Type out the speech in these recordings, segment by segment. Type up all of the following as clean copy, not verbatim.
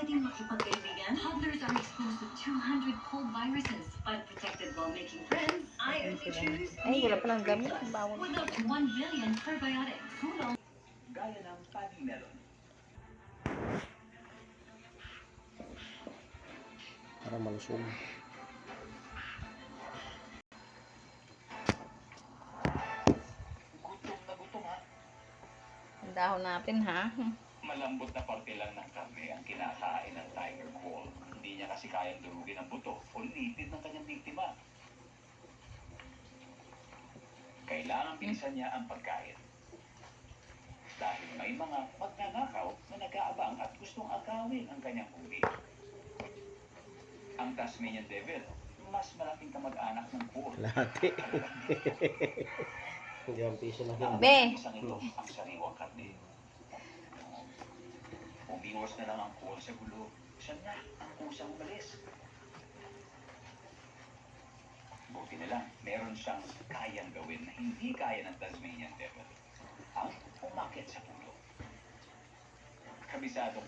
pwedeng makipagkaibigan. Toddlers are exposed to 200 cold viruses, but protected while making friends. I only choose Ay, wala palang gamit. Bawal. with up to 1 billion probiotics. Tulong. Gaya ng padi melon. Para malusog. Gutom na gutom ha. Ang dahon natin, ha? Malambot na parte lang ng karne ang kinakain ng tiger quail. Hindi niya kasi kayang durugin ang buto o lipid ng kanyang biktima. Kailangan bilisan niya ang pagkain. Dahil may mga magnanakaw na nag-aabang at gustong agawin ang kanyang huli. Ang Tasmanian Devil, mas malaking kamag-anak ng quail. Lahati. Hindi ang piso na Ang Be. isang ito ang sariwang karne. Umiwas na lang ang quail sa gulo. Siya na ang kusang umalis. Buti na lang, meron siyang kayang gawin na hindi kaya ng Tasmanian Devil. Ang umakyat sa puno. Kabisado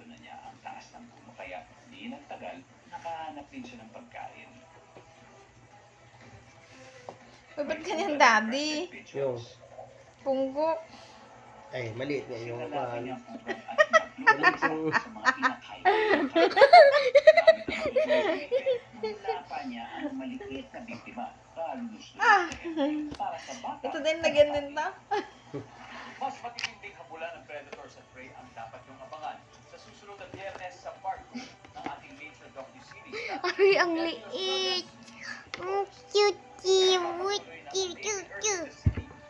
na niya ang taas ng puno, kaya di nagtagal, nakahanap din siya ng pagkain. Uy, ba't ganyan, Daddy? Yung, Punggok. ay, maliit nga yung Sinalaki niya pan. ang ugat at naglulog sa mga pinakain. Mula pa niya ang maliit na biktima. Para sa bata. Ito din, lagyan din to. Mas matitinding habulan ng predators at prey ang dapat yung abangan sa susunod na Biyernes sa part 2 ng ating nature docu-series. Ay, ang liit. Cute, cute.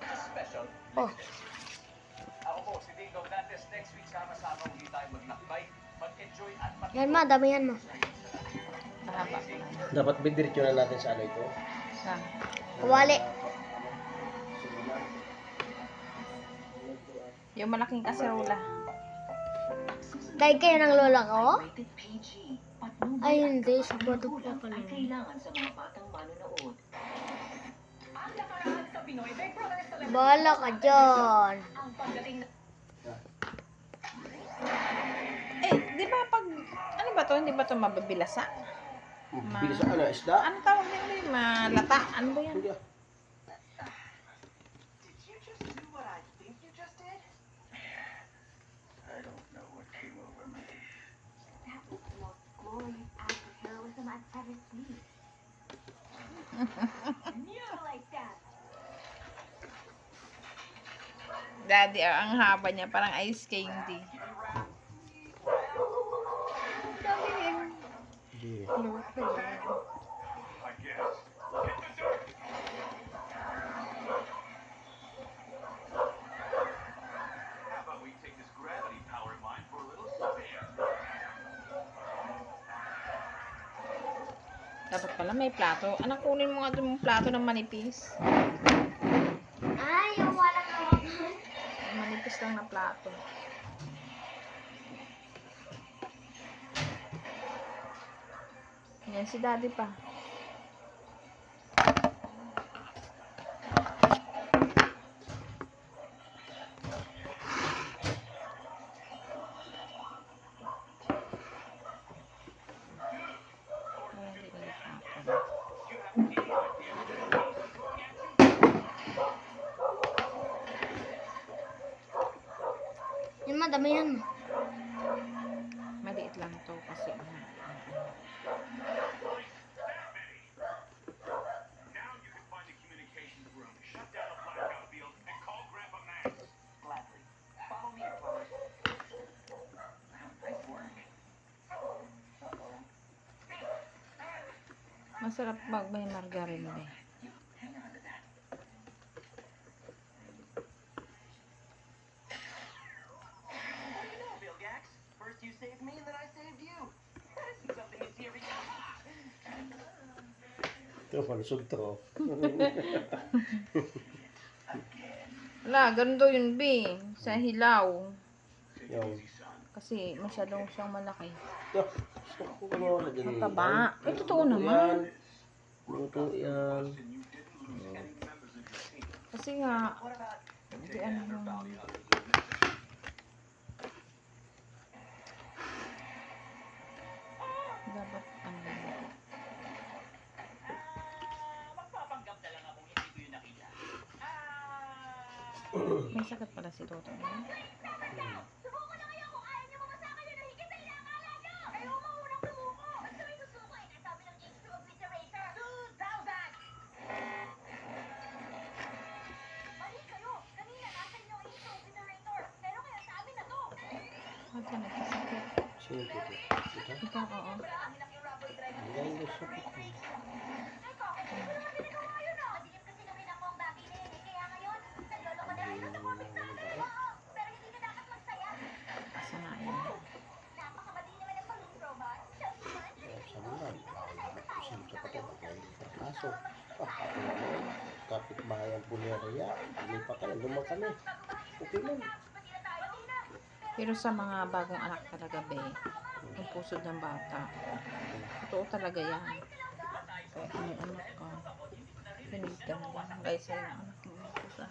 Special. Oh. Ako po, si Ding Dominantes. Next week, sama-sama ulit tayo maglakbay, mag-enjoy at Yan ma, damihan mo. Mahaba. Dapat bidiretso na natin sa ano ito. Sa. Kawali. Yung malaking kaserola. Dahil kayo ng lola ko? Rated PG. Patnubay Ay, at hindi. kapag Sa bato pa magulang pala. ay kailangan sa mga batang manonood. Ang nakaraan sa Pinoy Big Brother Celebrity Bahala ka dyan. ang pagdating na Eh, di ba pag... Ano ba to? Hindi ba to mababilasa? Bilis sa ano, isda? Ano tawag din? Malata? Ano ba yan? Hindi ah. Did you just do what I think you just did? I don't know what came over me. That was the most glorious act of heroism I've ever seen. Like that. Daddy, ang haba niya. Parang ice candy. Hindi. I guess. Hit the dirt! How about we take this gravity power of mine for a little spin? Dapat pala may plato. Anak, kunin mo nga doon yung plato ng manipis. Ay, yung walang hawakan. Manipis lang na plato. Yan si Daddy pa. Ay, hindi ko na plato. Yan ma, damihan mo. Maliit lang to kasi ano. Now you can find the communications room, shut down the blackout field, and call Grandpa Max. Gladly. Follow me, fellas. Nice work. Masarap pag may margarine ba? Hang on to that. No, Bill Gax. First you saved me, and then I saved you. This is something you see every Ito, malusog to. Wala, ganun daw yun, B. Sa hilaw. Yung, Kasi masyadong siyang malaki. ito. Gusto ko ano na dyan. Mataba. Eh, totoo naman. Luto yan. Kasi nga, hindi ano yung... Ba't ano? Magpapanggap na lang akong hindi ko yun nakita. May sakit pala si Toto. Subuko na kayo kung ayaw niyo mamasakan yun na higit na inakala niyo! Kayo ang maunang sumuko! Ang sabi susuko eh, kasabi ng H2 Obliterator! 2,000! Mali kayo! Kanina nasa inyo ang H2 Obliterator! Pero kaya sa amin na to! Ba't ka nagkasakit? Sino ito? Ito? Ikaw, oo. Ang laking rubber drive Ang galing daw sa pito. Teka, hindi ko naman ginagawa yun ah! Madilim kasi namin ako ang bagay na yun eh. Kaya ngayon, nagloloko na rin sa comics natin! Oo, pero hindi ka dapat magsaya! Asa nga yan? Napakamadali naman ang balloon robot! Siya naman, Sabi nga, sino sa pato? Kaso, ako naman, kapitbahay ang punerya. Lumipat tayo, lumang kami. Okay man. Pero sa mga bagong anak talaga, be, yung pusod ng bata, totoo talaga yan. Kaya may anak ka, pinig ka na lang. Guys, sa'yo ang anak mo, pusa.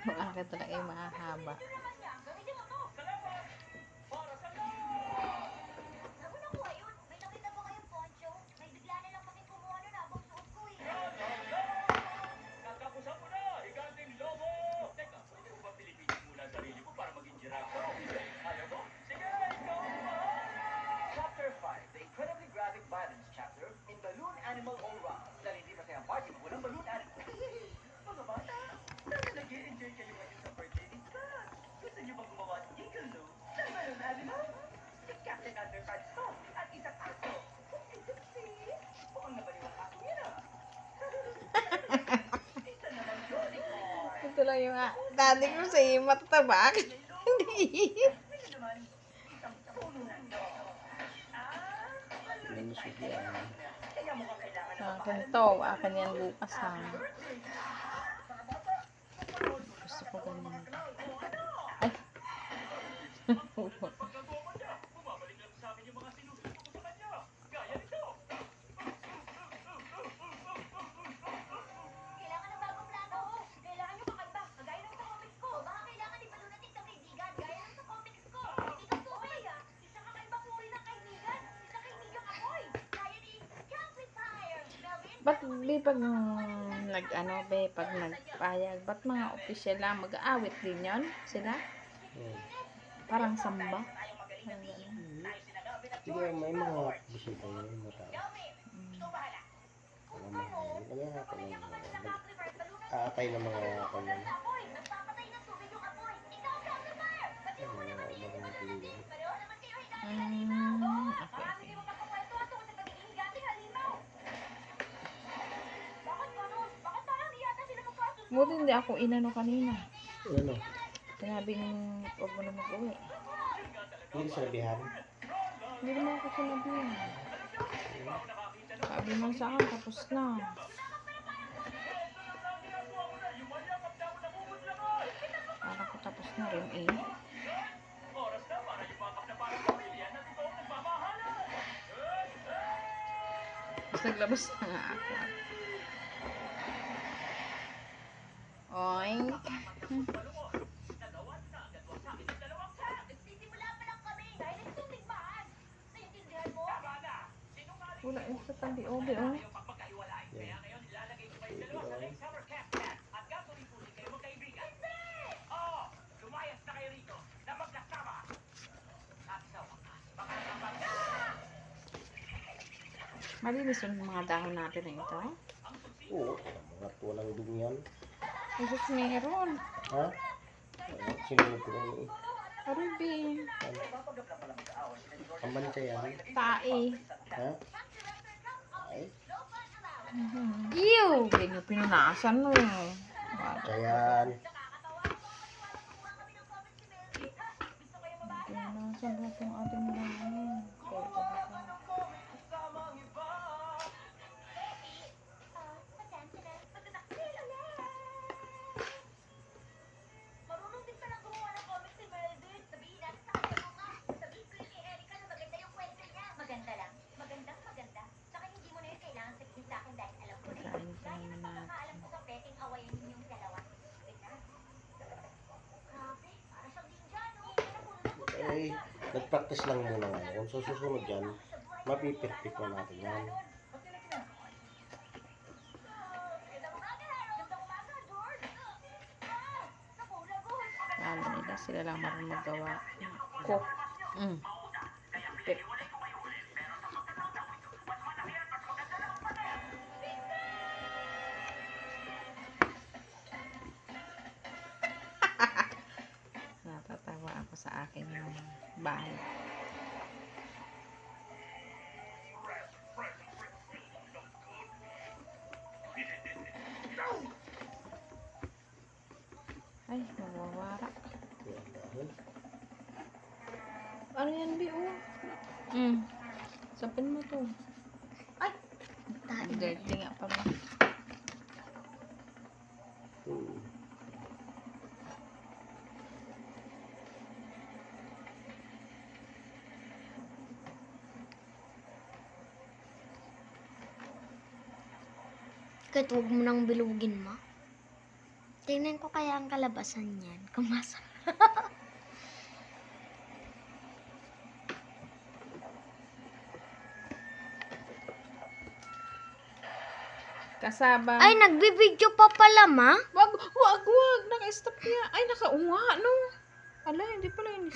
Yung anak ka talaga ay mahahaba. Naku, nakuha yun. May nakita ba kayong poncho? May bigla na lang kami kumuha nun habang suot ko eh. Kakapusan mo na! Higanting lobo! Teka, pwede mo ba Pilipinas muna ang sarili mo para maging giraffe? Ayaw mo? Sige, ikaw ang bahala! Chapter 5, the incredibly graphic violence chapter in Balloon Animal All Round. Dahil hindi masayang party mo walang balloon animal. Mga bata, sana nag-i-enjoy kayo ngayon sa birthday ni Scott. Gusto niyo bang gumawa ng gigolo ng balloon animal? Si Captain Underpants to at isang aso. Upsi-dupsi! Mukhang nabaliw ang aso niya. Isa naman unicorn. Ito lang yung daddy ko sa matatabak. Hindi. Sino naman? Isang puno ng dog. Ano siya yan? Kaya mukhang kailangan na Akin to, akin yan bukas ha. Gusto ko ganyan. Ay. pagkagawa niya. Bumabalik lang sa amin yung mga sinusunod ko sa kanya. Gaya nito. Kailangan ng bagong plano. Kailangan nyo kakaiba. Kagaya ng sa comics ko. Baka kailangan ibalunatik ng kaibigan. Gaya ng sa comics ko. Hindi ka sumay ah. Isang kakaibang uri ng kaibigan. Isang kaibigang apoy. Gaya ni Camping Fire. Melvin. Ba't di pag nag-ano be, pag nagpayag, ba't mga opisyal lang mag-aawit din yon sila? Parang samba. Parang ganun. Sige, may mga bisita yun, mga tao. Ikaw bahala. Mga mga, kanya, Nag-amplify balloon aakay ng mga kanya. apoy. Nagpapatay ng tubig yung apoy. Ikaw, Camping Fire. Pati mo naman Mga kaibigan. Pareho naman kayo higante halimaw. Okay, Marami okay. din magkakakwento tungkol sa pagiging higante halimaw. Bakit ganun? Bakit parang di yata sila magkasusunod? Buti hindi ako inano kanina. Ano? Sinabing huwag mo na mag-uwi. Hindi sa nabihan. Hindi naman ako sinabihan. Sabi man sa akin, tapos na. Parang ko tapos na rin eh. Oras na para yumakap na parang pamilya na totoong nagmamahalan. Tapos naglabas na nga ako. Oink. Nagsisimula pa lang kami dahil ito tigmaan. Naiintindihan mo? Wala yung sa tabi. Oh, be, oh. Pagkakahiwalay. Kaya ngayon ilalagay ko kayo dalawa sa Lake Summer Camp at gagawin kayo magkaibigan. Oo, lumayas na kayo rito na magkasama. At sa wakas, makakapagka! Malinis yung mga dahon natin na ito. Oo, mga tuwalang dunyan. Ay, sus, meron. Ha? Sinunod ko lang eh. Arubi. Pamantya yan. Tae. Ha? Ay, Ew! Ganyan pinunasan mo. pamantya yan. Pinunasan lahat yung ating langin. Kaya Marunong din palang gumawa ng comics si Melvin. Sabihin natin sa kanya mga. Sabihin ko yun kay Erica na maganda yung kwento niya. Maganda lang. Magandang maganda. Saka hindi mo na yun kailangan sabihin sa akin dahil alam ko na yun. Kain tayo Gaya ng natin. pagkakaalam ko sa Nag-practice lang muna ngayon. So, susunod yan, mapiperfect na natin yan. Lalo nila, sila lang marunong magawa. Ko. Mm. Pep. Natatawa ako sa akin yung bahay. Ay, mawawara. Yan, dahil. Ano yan, Bi? Sapin mo to. Dirty nga pala. Hmm. Kahit huwag mo nang bilugin, ma. Tingnan ko kaya ang kalabasan niyan. Kumasa. Kasaba. Ay, nagbibideo pa pala, ma. Wag. Naka-stop niya. Ay, nakaunga, no? Ala, hindi pala yun.